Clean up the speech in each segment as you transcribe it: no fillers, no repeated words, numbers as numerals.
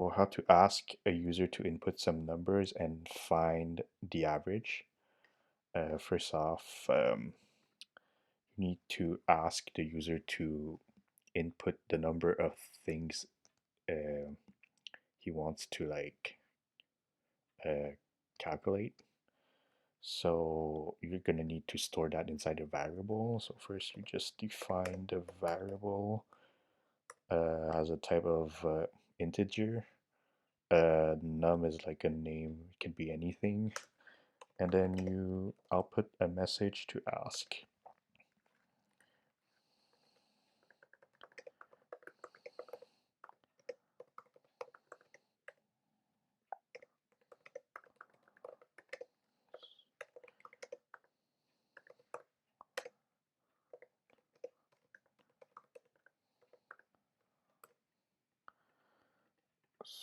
or how to ask a user to input some numbers and find the average. First off, you need to ask the user to input the number of things uh, he wants to uh, calculate. So you're gonna need to store that inside a variable. So first you just define the variable as a type of integer. Num is like a name, it can be anything. And then you output a message to ask.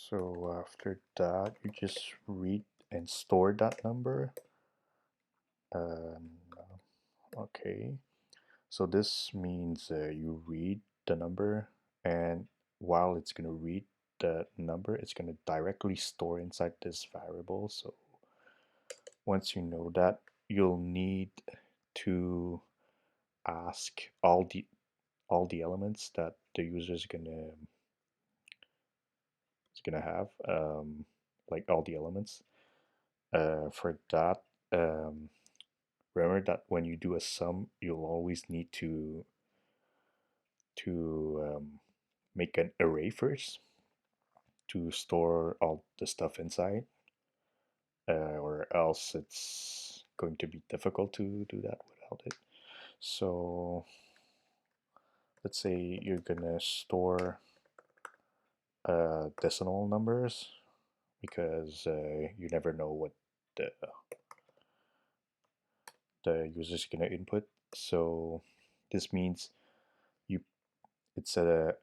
So after that, you just read and store that number. Um, okay, so this means you read the number, and while it's going to read the number, it's going to directly store inside this variable. So once you know that, you'll need to ask all the elements that the user is gonna have, like all the elements. For that, um, remember that when you do a sum, you'll always need to make an array first to store all the stuff inside, or else it's going to be difficult to do that without it. So let's say you're gonna store decimal numbers because you never know what the the user is gonna input. So this means you it's an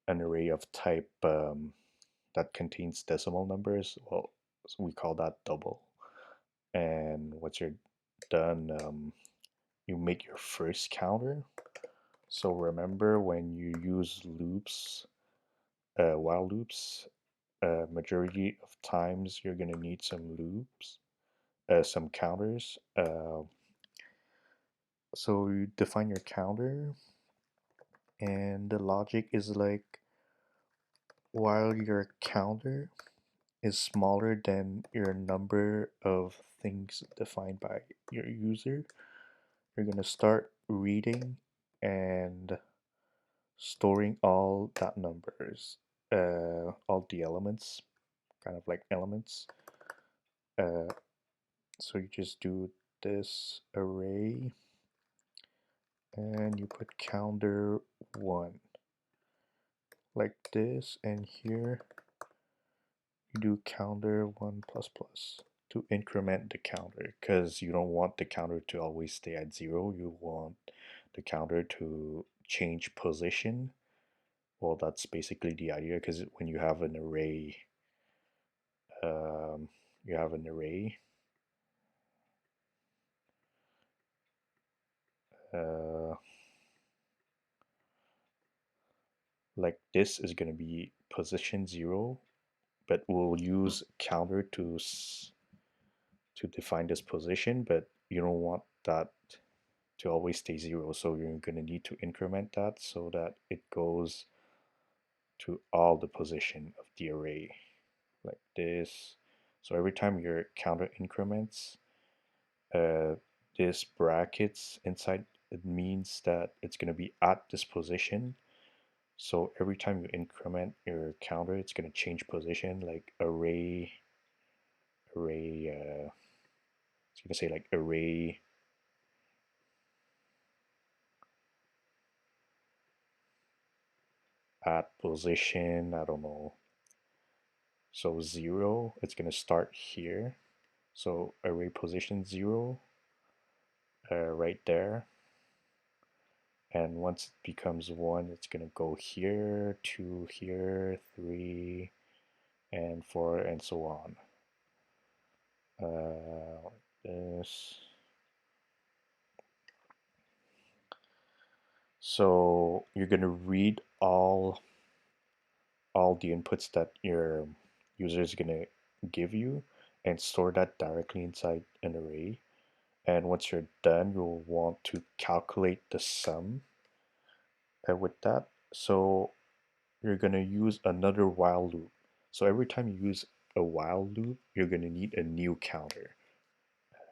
array of type that contains decimal numbers. Well, so we call that double. And once you're done, you make your first counter. So remember when you use loops, while loops, majority of times you're gonna need some loops, some counters. So you define your counter, and the logic is like while your counter is smaller than your number of things defined by your user, you're gonna start reading and storing all that numbers, all the elements, kind of like elements. Uh, so you just do this array and you put counter 1 like this, and here you do counter 1 plus plus to increment the counter, because you don't want the counter to always stay at 0. You want the counter to change position. Well, that's basically the idea, because when you have an array, um, you have an array, uh, like this is going to be position 0, but we'll use counter to define this position, but you don't want that to always stay 0, so you're going to need to increment that so that it goes to all the position of the array like this. So every time your counter increments, uh, this brackets inside, it means that it's going to be at this position. So every time you increment your counter, it's going to change position, like it's going to say like array at position, I don't know. So 0, it's going to start here. So array position 0, right there. And once it becomes 1, it's going to go here, 2 here, 3, and 4, and so on. Like this. So you're going to read all the inputs that user is gonna give you and store that directly inside an array. And once you're done, you'll want to calculate the sum with that. So you're gonna use another while loop. So every time you use a while loop, you're gonna need a new counter.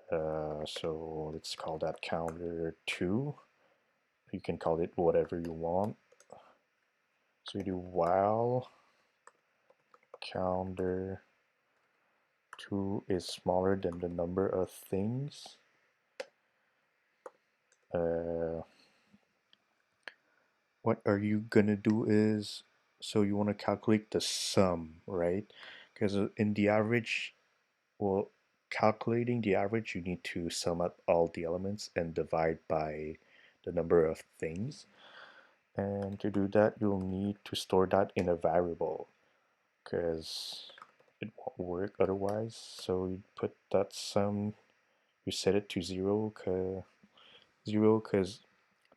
So let's call that counter 2. You can call it whatever you want. So you do while counter 2 is smaller than the number of things. Uh, what are you gonna do is, so you want to calculate the sum, right? Because in the average, well, calculating the average, you need to sum up all the elements and divide by the number of things. And to do that, you'll need to store that in a variable because it won't work otherwise. So you put that sum, you set it to zero, because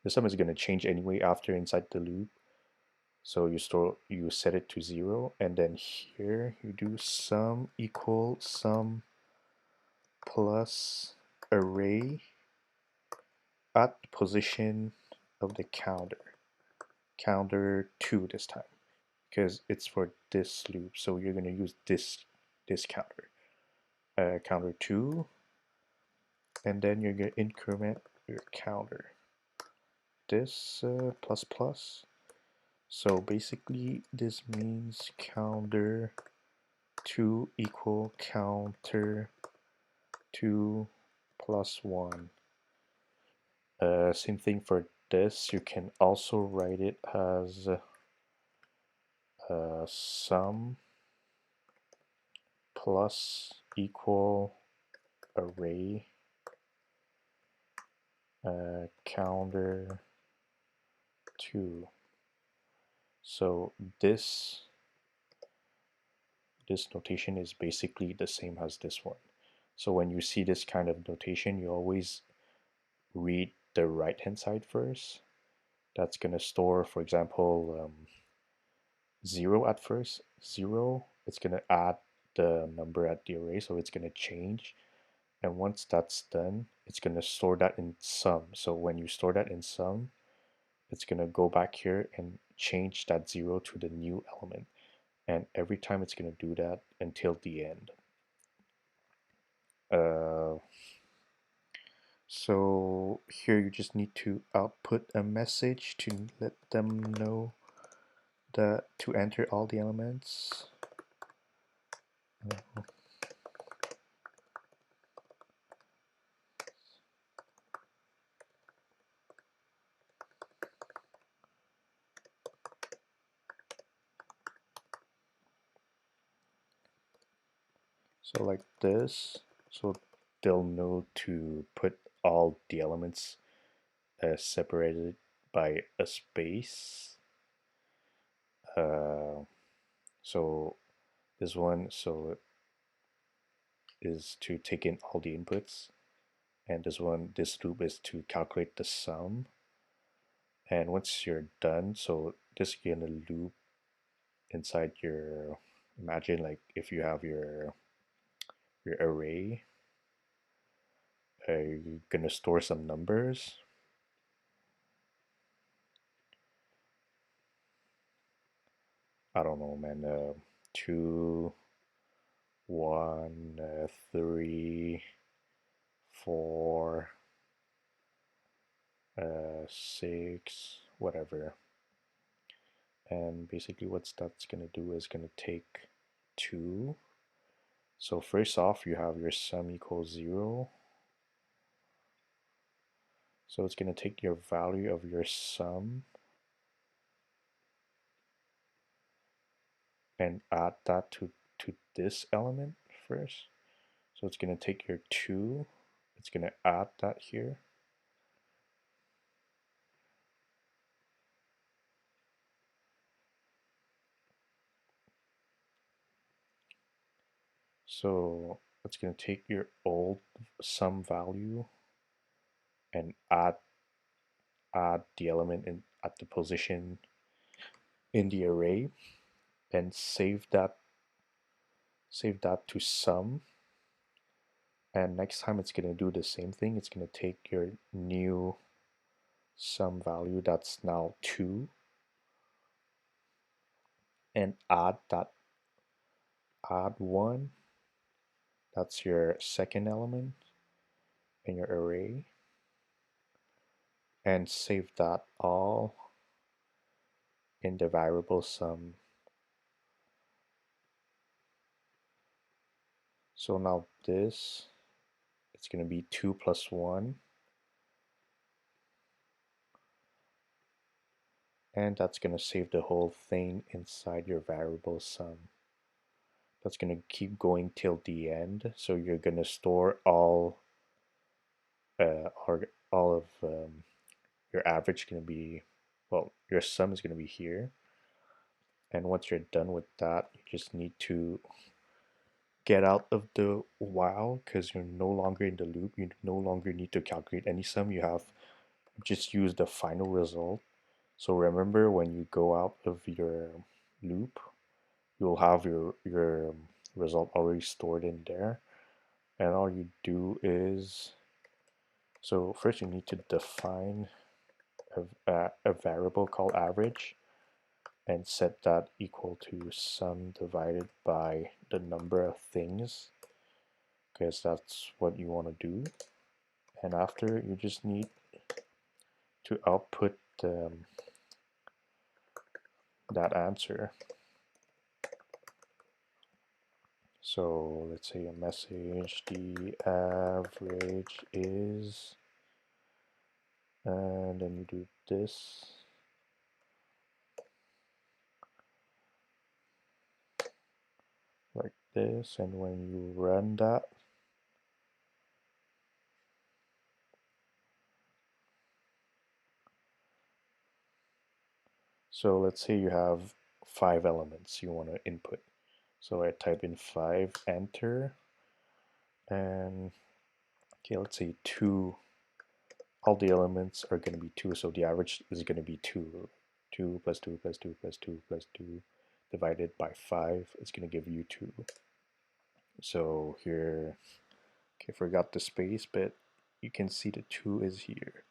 the sum is going to change anyway after inside the loop. So you set it to 0, and then here you do sum equal sum plus array at the position of the counter 2 this time, because it's for this loop. So you're going to use this counter, counter 2, and then you're going to increment your counter, this plus plus. So basically this means counter 2 equal counter 2 plus 1. Same thing for this. You can also write it as sum plus equal array counter 2. So this notation is basically the same as this one. So when you see this kind of notation, you always read the right hand side first. That's going to store, for example, 0 at first. 0, it's going to add the number at the array, so it's going to change. And once that's done, it's going to store that in sum. So when you store that in sum, it's going to go back here and change that 0 to the new element. And every time it's going to do that until the end. So here you just need to output a message to let them know that to enter all the elements. So like this, so they'll know to put all the elements separated by a space. So this one is to take in all the inputs, and this loop is to calculate the sum. And once you're done, so this is gonna loop inside your, imagine like if you have your array, you're gonna store some numbers. I don't know, man. 2, 1, 3, 4, 6, whatever. And basically what that's going to do is going to take 2. So first off, you have your sum equals 0. So it's going to take your value of your sum and add that to this element first. So it's going to take your 2, it's going to add that here. So it's going to take your old sum value and add the element in at the position in the array and save that Save that to sum. And next time it's going to do the same thing. It's going to take your new sum value that's now 2 and add 1. That's your second element in your array. And save that all in the variable sum. So now this, it's going to be 2 plus 1. And that's going to save the whole thing inside your variable sum. That's going to keep going till the end. So you're going to store all of your average going to be, well, your sum is going to be here. And once you're done with that, you just need to get out of the while because you're no longer in the loop. You no longer need to calculate any sum. You have just use the final result. So remember, when you go out of your loop, you'll have your result already stored in there. And all you do is, so first you need to define a variable called average and set that equal to sum divided by the number of things, because that's what you want to do. And after, you just need to output that answer. So let's say a message, the average is, and then you do this. Like this, and when you run that, so let's say you have 5 elements you want to input. So I type in 5, enter, and okay, let's say 2. All the elements are going to be 2, so the average is going to be 2. 2 plus 2 plus 2 plus 2 plus 2 divided by 5 is going to give you 2. So here, okay, forgot the space, but you can see the 2 is here.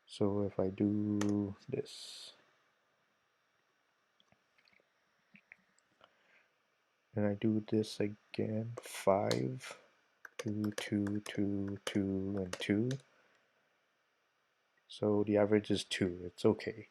So if I do this, and I do this again, 5, 2, 2, 2, 2, and 2. So the average is 2. It's okay.